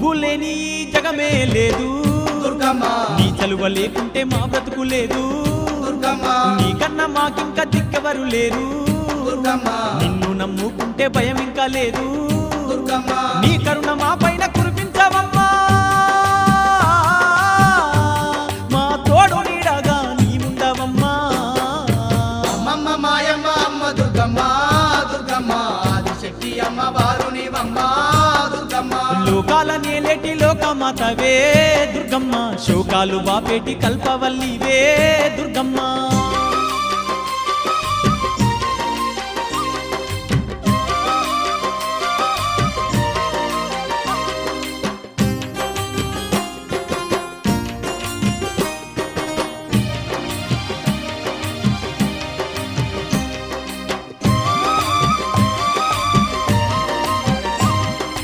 నువ్వు లేని ఈ జగమే లేదు దుర్గమ్మ నీ చలువ లేకుంటే మా బ్రతుకు లేదు దుర్గమ్మ నీకన్నా మాకింకా దిక్కెవరు లేరు దుర్గమ్మ నిన్ను నమ్ముకుంటే భయం ఇంకా లేదు దుర్గమ్మ నీ కరుణ మా పైన కురిపించవమ్మా మా తోడు నీడగా నీవుండవమ్మా అమ్మమ్మ మాయమ్మ అమ్మ దుర్గమ్మ దుర్గమ్మ ఆదిశక్తి అమ్మ వారు నీవమ్మ దుర్గమ్మ లోకాల నేలేటి లోకమాతవే దుర్గమ్మ శోకాలు బాపేటి కల్పవల్లివే దుర్గమ్మ